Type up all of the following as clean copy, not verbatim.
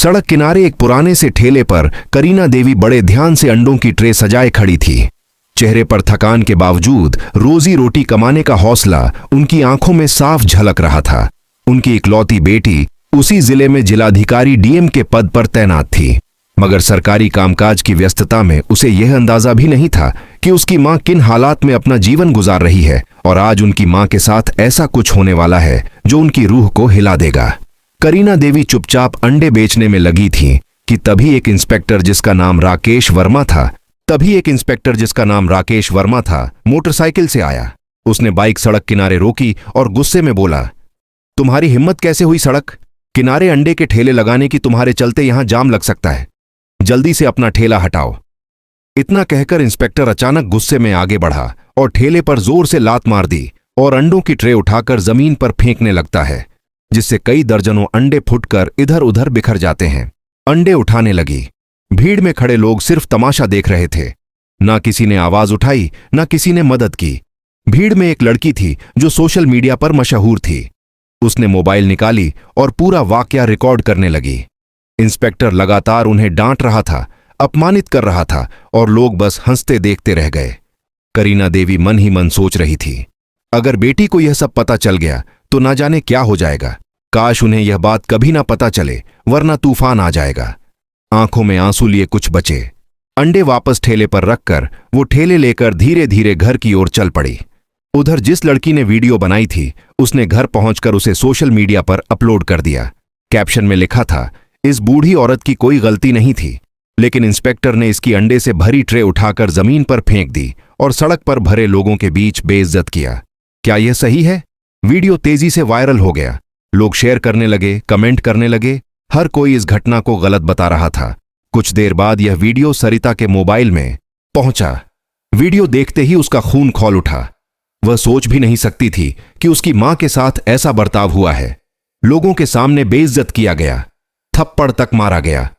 सड़क किनारे एक पुराने से ठेले पर करीना देवी बड़े ध्यान से अंडों की ट्रे सजाए खड़ी थी। चेहरे पर थकान के बावजूद रोजी रोटी कमाने का हौसला उनकी आंखों में साफ झलक रहा था। उनकी इकलौती बेटी उसी जिले में जिलाधिकारी डीएम के पद पर तैनात थी, मगर सरकारी कामकाज की व्यस्तता में उसे यह अंदाजा भी नहीं था कि उसकी मां किन हालात में अपना जीवन गुजार रही है और आज उनकी मां के साथ ऐसा कुछ होने वाला है जो उनकी रूह को हिला देगा। करीना देवी चुपचाप अंडे बेचने में लगी थी कि तभी एक इंस्पेक्टर जिसका नाम राकेश वर्मा था मोटरसाइकिल से आया। उसने बाइक सड़क किनारे रोकी और गुस्से में बोला, तुम्हारी हिम्मत कैसे हुई सड़क किनारे अंडे के ठेले लगाने की? तुम्हारे चलते यहां जाम लग सकता है, जल्दी से अपना ठेला हटाओ। इतना कहकर इंस्पेक्टर अचानक गुस्से में आगे बढ़ा और ठेले पर जोर से लात मार दी और अंडों की ट्रे उठाकर जमीन पर फेंकने लगता है, जिससे कई दर्जनों अंडे फुटकर इधर उधर बिखर जाते हैं। अंडे उठाने लगी। भीड़ में खड़े लोग सिर्फ तमाशा देख रहे थे। ना किसी ने आवाज उठाई, ना किसी ने मदद की। भीड़ में एक लड़की थी जो सोशल मीडिया पर मशहूर थी। उसने मोबाइल निकाली और पूरा वाकया रिकॉर्ड करने लगी। इंस्पेक्टर लगातार उन्हें डांट रहा था, अपमानित कर रहा था और लोग बस हंसते देखते रह गए। करीना देवी मन ही मन सोच रही थी, अगर बेटी को यह सब पता चल गया तो ना जाने क्या हो जाएगा। काश उन्हें यह बात कभी ना पता चले, वरना तूफान आ जाएगा। आंखों में आंसू लिए कुछ बचे। अंडे वापस ठेले पर रखकर वो ठेले लेकर धीरे धीरे घर की ओर चल पड़ी। उधर जिस लड़की ने वीडियो बनाई थी उसने घर पहुंचकर उसे सोशल मीडिया पर अपलोड कर दिया। कैप्शन में लिखा था, इस बूढ़ी औरत की कोई गलती नहीं थी, लेकिन इंस्पेक्टर ने इसकी अंडे से भरी ट्रे उठाकर जमीन पर फेंक दी और सड़क पर भरे लोगों के बीच बेइज्जत किया। क्या यह सही है? वीडियो तेजी से वायरल हो गया। लोग शेयर करने लगे, कमेंट करने लगे। हर कोई इस घटना को गलत बता रहा था। कुछ देर बाद यह वीडियो सरिता के मोबाइल में पहुंचा। वीडियो देखते ही उसका खून खौल उठा। वह सोच भी नहीं सकती थी कि उसकी मां के साथ ऐसा बर्ताव हुआ है। लोगों के सामने बेइज्जत किया गया, थप्पड़ तक मारा गया।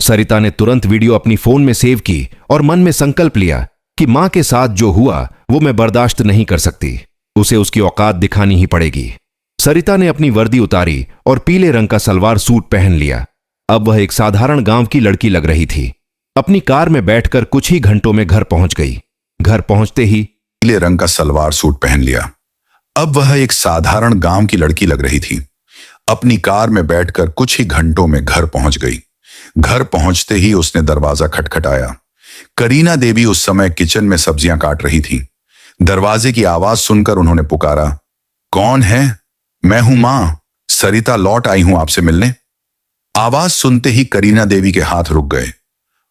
सरिता ने तुरंत वीडियो अपनी फोन में सेव की और मन में संकल्प लिया कि मां के साथ जो हुआ वो मैं बर्दाश्त नहीं कर सकती, उसे उसकी औकात दिखानी ही पड़ेगी। सरिता ने अपनी वर्दी उतारी और पीले रंग का सलवार सूट पहन लिया। अब वह एक साधारण गांव की लड़की लग रही थी। अपनी कार में बैठकर कुछ ही घंटों में घर पहुंच गई। घर पहुंचते ही पीले रंग का सलवार सूट पहन लिया। अब वह एक साधारण गांव की लड़की लग रही थी। अपनी कार में बैठकर कुछ ही घंटों में घर पहुंच गई। घर पहुंचते ही उसने दरवाजा खटखटाया। करीना देवी उस समय किचन में सब्जियां काट रही थी। दरवाजे की आवाज सुनकर उन्होंने पुकारा, कौन है? मैं हूं मां, सरिता लौट आई हूं आपसे मिलने। आवाज सुनते ही करीना देवी के हाथ रुक गए,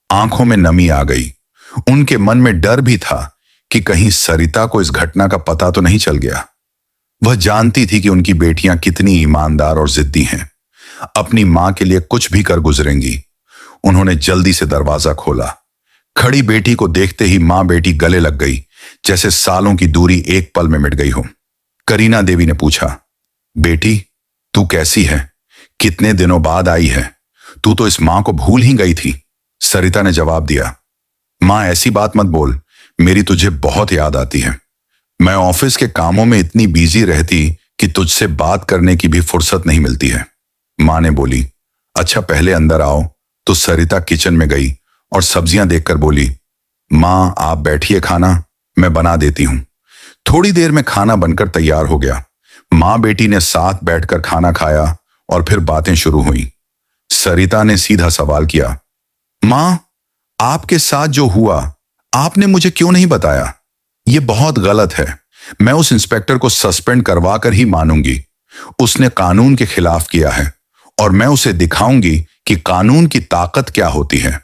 आंखों में नमी आ गई। उनके मन में डर भी था कि कहीं सरिता को इस घटना का पता तो नहीं चल गया। वह जानती थी कि उनकी बेटियां कितनी ईमानदार और जिद्दी हैं, अपनी मां के लिए कुछ भी कर गुजरेंगी। उन्होंने जल्दी से दरवाजा खोला। खड़ी बेटी को देखते ही मां बेटी गले लग गई, जैसे सालों की दूरी एक पल में मिट गई हो। करीना देवी ने पूछा, बेटी तू कैसी है? कितने दिनों बाद आई है? तू तो इस मां को भूल ही गई थी। सरिता ने जवाब दिया, मां ऐसी बात मत बोल, मेरी तुझे बहुत याद आती है। मैं ऑफिस के कामों में इतनी बिजी रहती कि तुझसे बात करने की भी फुर्सत नहीं मिलती है। मां ने बोली, अच्छा पहले अंदर आओ। तो सरिता किचन में गई और सब्जियां देखकर बोली, मां आप बैठिए, खाना मैं बना देती हूं। थोड़ी देर में खाना बनकर तैयार हो गया। मां बेटी ने साथ बैठकर खाना खाया और फिर बातें शुरू हुई। सरिता ने सीधा सवाल किया, मां आपके साथ जो हुआ आपने मुझे क्यों नहीं बताया? यह बहुत गलत है। मैं उस इंस्पेक्टर को सस्पेंड करवा कर ही मानूंगी। उसने कानून के खिलाफ किया है और मैं उसे दिखाऊंगी कि कानून की ताकत क्या होती है।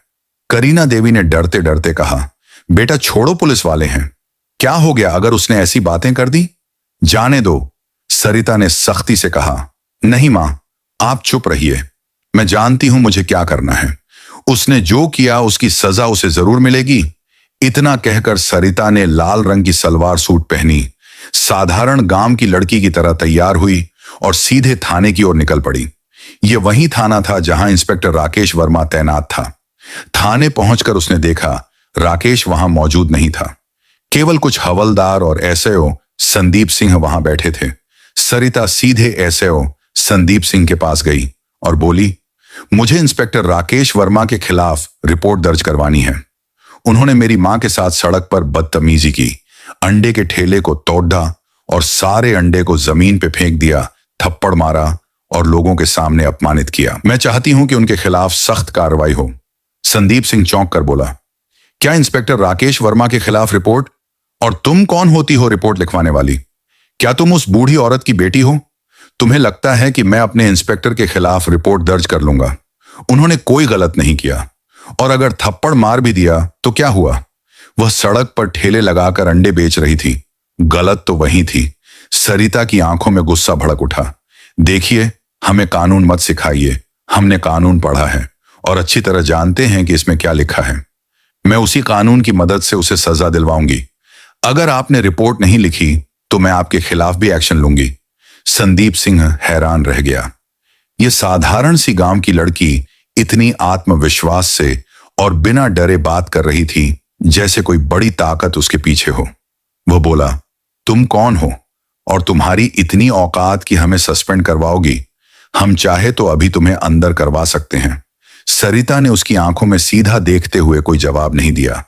करीना देवी ने डरते डरते कहा, बेटा छोड़ो, पुलिस वाले हैं। क्या हो गया अगर उसने ऐसी बातें कर दी? जाने दो। सरिता ने सख्ती से कहा, नहीं मां आप चुप रहिए, मैं जानती हूं मुझे क्या करना है। उसने जो किया उसकी सजा उसे जरूर मिलेगी। इतना कहकर सरिता ने लाल रंग की सलवार सूट पहनी, साधारण गांव की लड़की की तरह तैयार हुई और सीधे थाने की ओर निकल पड़ी। यह वही थाना था जहां इंस्पेक्टर राकेश वर्मा तैनात था। थाने पहुंचकर उसने देखा राकेश वहां मौजूद नहीं था। केवल कुछ हवलदार और एसएओ संदीप सिंह वहां बैठे थे। सरिता सीधे एसएओ संदीप सिंह के पास गई और बोली, मुझे इंस्पेक्टर राकेश वर्मा के खिलाफ रिपोर्ट दर्ज करवानी है। उन्होंने मेरी मां के साथ सड़क पर बदतमीजी की, अंडे के ठेले को तोड़ा और सारे अंडे को जमीन पे फेंक दिया, थप्पड़ मारा और लोगों के सामने अपमानित किया। मैं चाहती हूं कि उनके खिलाफ सख्त कार्रवाई हो। संदीप सिंह चौंक कर बोला, क्या इंस्पेक्टर राकेश वर्मा के खिलाफ रिपोर्ट? और तुम कौन होती हो रिपोर्ट लिखवाने वाली? क्या तुम उस बूढ़ी औरत की बेटी हो? तुम्हें लगता है कि मैं अपने इंस्पेक्टर के खिलाफ रिपोर्ट दर्ज कर लूंगा? उन्होंने कोई गलत नहीं किया, और अगर थप्पड़ मार भी दिया तो क्या हुआ? वह सड़क पर ठेले लगाकर अंडे बेच रही थी। गलत तो वही थी। सरिता की आंखों में गुस्सा भड़क उठा। देखिए, हमें कानून मत सिखाइए। हमने कानून पढ़ा है और अच्छी तरह जानते हैं कि इसमें क्या लिखा है। मैं उसी कानून की मदद से उसे सजा दिलवाऊंगी। अगर आपने रिपोर्ट नहीं लिखी तो मैं आपके खिलाफ भी एक्शन लूंगी। संदीप सिंह हैरान रह गया। यह साधारण सी गांव की लड़की इतनी आत्मविश्वास से और बिना डरे बात कर रही थी जैसे कोई बड़ी ताकत उसके पीछे हो। वह बोला, तुम कौन हो और तुम्हारी इतनी औकात कि हमें सस्पेंड करवाओगी? हम चाहे तो अभी तुम्हें अंदर करवा सकते हैं। सरिता ने उसकी आंखों में सीधा देखते हुए कोई जवाब नहीं दिया,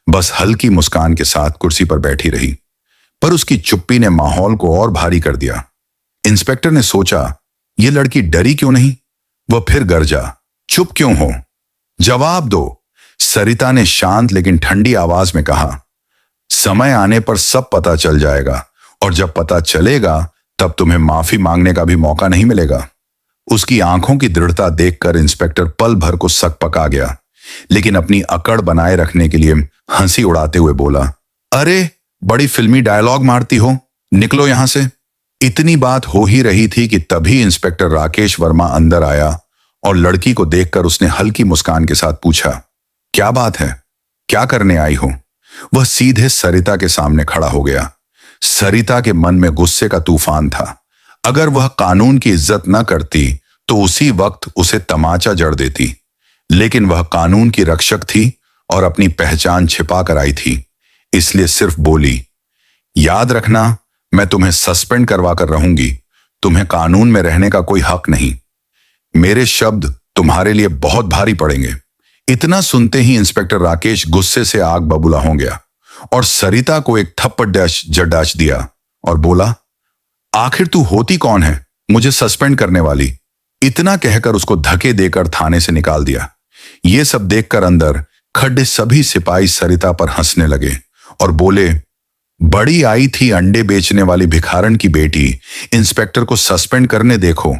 बस हल्की मुस्कान के साथ कुर्सी पर बैठी रही। पर उसकी चुप्पी ने माहौल को और भारी कर दिया। इंस्पेक्टर ने सोचा, यह लड़की डरी क्यों नहीं? वह फिर गरजा, चुप क्यों हो? जवाब दो। सरिता ने शांत लेकिन ठंडी आवाज में कहा, समय आने पर सब पता चल जाएगा, और जब पता चलेगा तब तुम्हें माफी मांगने का भी मौका नहीं मिलेगा। उसकी आंखों की दृढ़ता देखकर इंस्पेक्टर पल भर को सकपका गया, लेकिन अपनी अकड़ बनाए रखने के लिए हंसी उड़ाते हुए बोला, अरे बड़ी फिल्मी डायलॉग मारती हो, निकलो यहां से। इतनी बात हो ही रही थी कि तभी इंस्पेक्टर राकेश वर्मा अंदर आया और लड़की को देखकर उसने हल्की मुस्कान के साथ पूछा, क्या बात है, क्या करने आई हो? वह सीधे सरिता के सामने खड़ा हो गया। सरिता के मन में गुस्से का तूफान था। अगर वह कानून की इज्जत न करती तो उसी वक्त उसे तमाचा जड़ देती, लेकिन वह कानून की रक्षक थी और अपनी पहचान छिपा कर आई थी, इसलिए सिर्फ बोली, याद रखना, मैं तुम्हें सस्पेंड करवा कर रहूंगी। तुम्हें कानून में रहने का कोई हक नहीं। मेरे शब्द तुम्हारे लिए बहुत भारी पड़ेंगे। इतना सुनते ही इंस्पेक्टर राकेश गुस्से से आग बबूला हो गया और सरिता को एक थप्पड़ जड़ाच दिया और बोला, आखिर तू होती कौन है मुझे सस्पेंड करने वाली? इतना कहकर उसको धक्के देकर थाने से निकाल दिया। ये सब देखकर अंदर खड़े सभी सिपाही सरिता पर हंसने लगे और बोले, बड़ी आई थी अंडे बेचने वाली भिखारन की बेटी, इंस्पेक्टर को सस्पेंड करने देखो,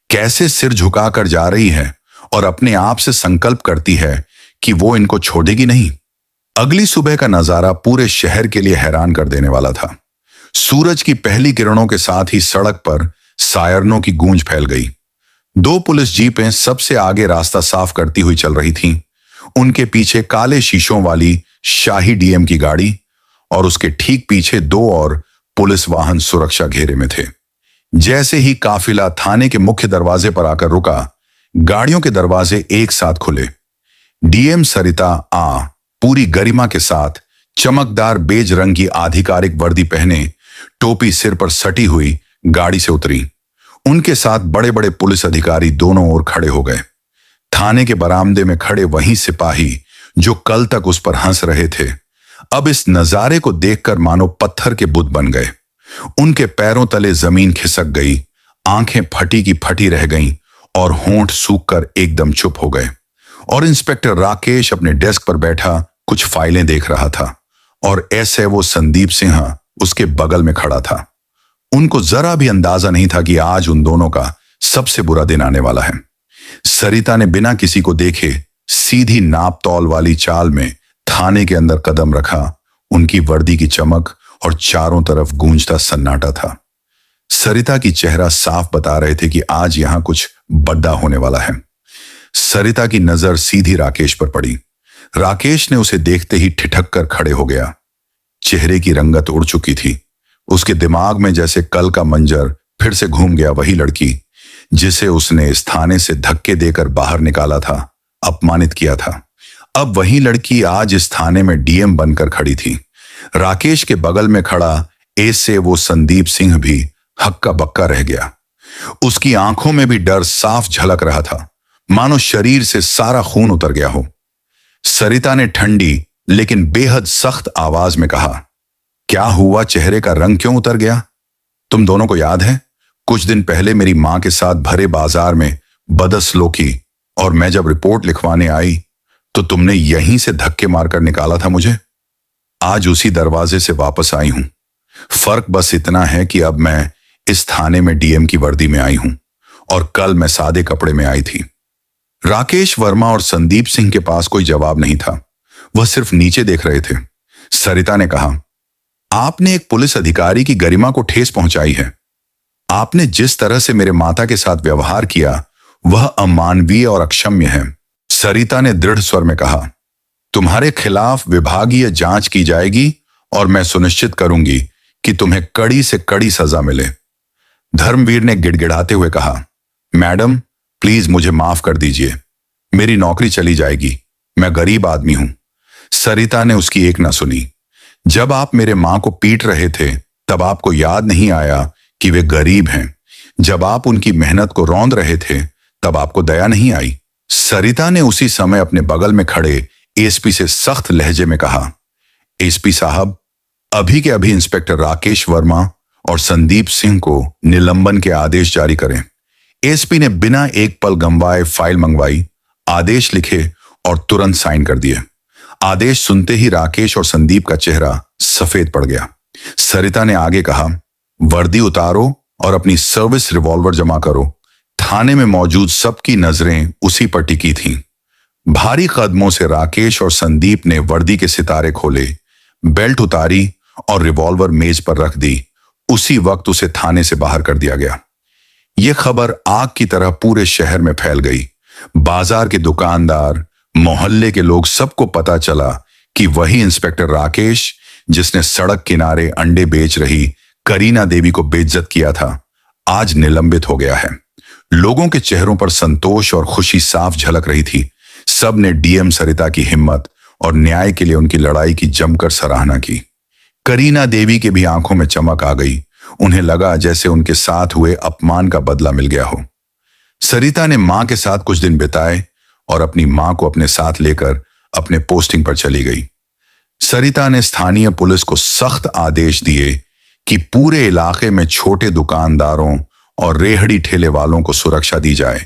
कैसे सिर झुकाकर जा रही है और अपने आप से संकल्प करती है कि वो इनको छोड़ेगी नहीं। अगली सुबह का नजारा पूरे शहर के लिए हैरान कर देने वाला था। सूरज की पहली किरणों के साथ ही सड़क पर सायरनों की गूंज फैल गई। 2 पुलिस जीपें सबसे आगे रास्ता साफ करती हुई चल रही थीं। उनके पीछे काले शीशों वाली शाही डीएम की गाड़ी और उसके ठीक पीछे 2 और पुलिस वाहन सुरक्षा घेरे में थे। जैसे ही काफिला थाने के मुख्य दरवाजे पर आकर रुका, गाड़ियों के दरवाजे एक साथ खुले। डीएम सरिता पूरी गरिमा के साथ चमकदार बेज रंग की आधिकारिक वर्दी पहने, टोपी सिर पर सटी हुई गाड़ी से उतरी। उनके साथ बड़े बड़े पुलिस अधिकारी दोनों ओर खड़े हो गए। थाने के बरामदे में खड़े वही सिपाही जो कल तक उस पर हंस रहे थे, अब इस नजारे को देखकर मानो पत्थर के बुत बन गए। उनके पैरों तले जमीन खिसक गई, आंखें फटी की फटी रह गईं और होंठ सूखकर एकदम चुप हो गए। और इंस्पेक्टर राकेश अपने डेस्क पर बैठा कुछ फाइलें देख रहा था और ऐसे वो संदीप सिंह उसके बगल में खड़ा था। उनको जरा भी अंदाजा नहीं था कि आज उन दोनों का सबसे बुरा दिन आने वाला है। सरिता ने बिना किसी को देखे सीधी नाप तौल वाली चाल में थाने के अंदर कदम रखा। उनकी वर्दी की चमक और चारों तरफ गूंजता सन्नाटा था। सरिता की चेहरा साफ बता रहे थे कि आज यहां कुछ बड़ा होने वाला है। सरिता की नजर सीधी राकेश पर पड़ी। राकेश ने उसे देखते ही ठिठक कर खड़े हो गया। चेहरे की रंगत उड़ चुकी थी। उसके दिमाग में जैसे कल का मंजर फिर से घूम गया। वही लड़की जिसे उसने इस थाने से धक्के देकर बाहर निकाला था, अपमानित किया था, अब वही लड़की आज इस थाने में डीएम बनकर खड़ी थी। राकेश के बगल में खड़ा ऐसे वो संदीप सिंह भी हक्का बक्का रह गया। उसकी आंखों में भी डर साफ झलक रहा था। मानो शरीर से सारा खून उतर गया हो। सरिता ने ठंडी लेकिन बेहद सख्त आवाज में कहा, क्या हुआ? चेहरे का रंग क्यों उतर गया? तुम दोनों को याद है, कुछ दिन पहले मेरी मां के साथ भरे बाजार में बदसलूकी, और मैं जब रिपोर्ट लिखवाने आई तो तुमने यहीं से धक्के मारकर निकाला था मुझे। आज उसी दरवाजे से वापस आई हूं। फर्क बस इतना है कि अब मैं इस थाने में डीएम की वर्दी में आई हूं और कल मैं सादे कपड़े में आई थी। राकेश वर्मा और संदीप सिंह के पास कोई जवाब नहीं था, वह सिर्फ नीचे देख रहे थे। सरिता ने कहा, आपने एक पुलिस अधिकारी की गरिमा को ठेस पहुंचाई है। आपने जिस तरह से मेरे माता के साथ व्यवहार किया वह अमानवीय और अक्षम्य है। सरिता ने दृढ़ स्वर में कहा, तुम्हारे खिलाफ विभागीय जांच की जाएगी और मैं सुनिश्चित करूंगी कि तुम्हें कड़ी से कड़ी सजा मिले। धर्मवीर ने गिड़गिड़ाते हुए कहा, मैडम प्लीज मुझे माफ कर दीजिए, मेरी नौकरी चली जाएगी, मैं गरीब आदमी हूं। सरिता ने उसकी एक ना सुनी। जब आप मेरे मां को पीट रहे थे तब आपको याद नहीं आया कि वे गरीब हैं। जब आप उनकी मेहनत को रौंद रहे थे तब आपको दया नहीं आई। सरिता ने उसी समय अपने बगल में खड़े एसपी से सख्त लहजे में कहा, एसपी साहब, अभी के अभी इंस्पेक्टर राकेश वर्मा और संदीप सिंह को निलंबन के आदेश जारी करें। एसपी ने बिना एक पल गंवाए फाइल मंगवाई, आदेश लिखे और तुरंत साइन कर दिए। आदेश सुनते ही राकेश और संदीप का चेहरा सफेद पड़ गया। सरिता ने आगे कहा, वर्दी उतारो और अपनी सर्विस रिवॉल्वर जमा करो। थाने में मौजूद सबकी नजरें उसी पर टिकी थीं। भारी कदमों से राकेश और संदीप ने वर्दी के सितारे खोले, बेल्ट उतारी और रिवॉल्वर मेज पर रख दी। उसी वक्त उसे थाने से बाहर कर दिया गया। यह खबर आग की तरह पूरे शहर में फैल गई। बाजार के दुकानदार, मोहल्ले के लोग, सबको पता चला कि वही इंस्पेक्टर राकेश जिसने सड़क किनारे अंडे बेच रही करीना देवी को बेइज्जत किया था, आज निलंबित हो गया है। लोगों के चेहरों पर संतोष और खुशी साफ झलक रही थी। सब ने डीएम सरिता की हिम्मत और न्याय के लिए उनकी लड़ाई की जमकर सराहना की। करीना देवी के भी आंखों में चमक आ गई। उन्हें लगा जैसे उनके साथ हुए अपमान का बदला मिल गया हो। सरिता ने मां के साथ कुछ दिन बिताए और अपनी मां को अपने साथ लेकर अपने पोस्टिंग पर चली गई। सरिता ने स्थानीय पुलिस को सख्त आदेश दिए कि पूरे इलाके में छोटे दुकानदारों और रेहड़ी ठेले वालों को सुरक्षा दी जाए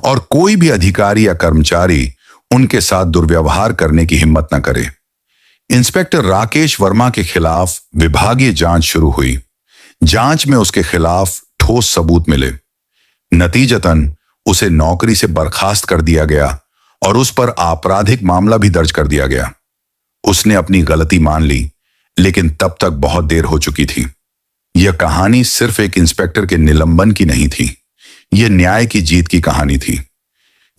और कोई भी अधिकारी या कर्मचारी उनके साथ दुर्व्यवहार करने की हिम्मत न करे। इंस्पेक्टर राकेश वर्मा के खिलाफ विभागीय जांच शुरू हुई। जांच में उसके खिलाफ ठोस सबूत मिले। नतीजतन उसे नौकरी से बर्खास्त कर दिया गया और उस पर आपराधिक मामला भी दर्ज कर दिया गया। उसने अपनी गलती मान ली, लेकिन तब तक बहुत देर हो चुकी थी। यह कहानी सिर्फ एक इंस्पेक्टर के निलंबन की नहीं थी, यह न्याय की जीत की कहानी थी।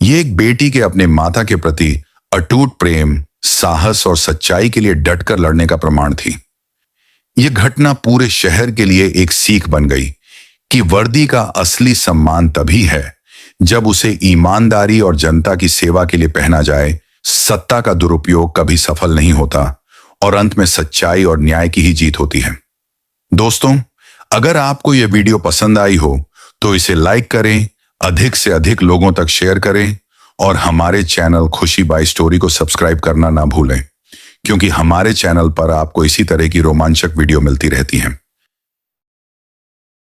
यह एक बेटी के अपने माता के प्रति अटूट प्रेम, साहस और सच्चाई के लिए डटकर लड़ने का प्रमाण थी। यह घटना पूरे शहर के लिए एक सीख बन गई कि वर्दी का असली सम्मान तभी है जब उसे ईमानदारी और जनता की सेवा के लिए पहना जाए। सत्ता का दुरुपयोग कभी सफल नहीं होता और अंत में सच्चाई और न्याय की ही जीत होती है। दोस्तों, अगर आपको यह वीडियो पसंद आई हो तो इसे लाइक करें, अधिक से अधिक लोगों तक शेयर करें और हमारे चैनल खुशी बाई स्टोरी को सब्सक्राइब करना ना भूलें, क्योंकि हमारे चैनल पर आपको इसी तरह की रोमांचक वीडियो मिलती रहती हैं।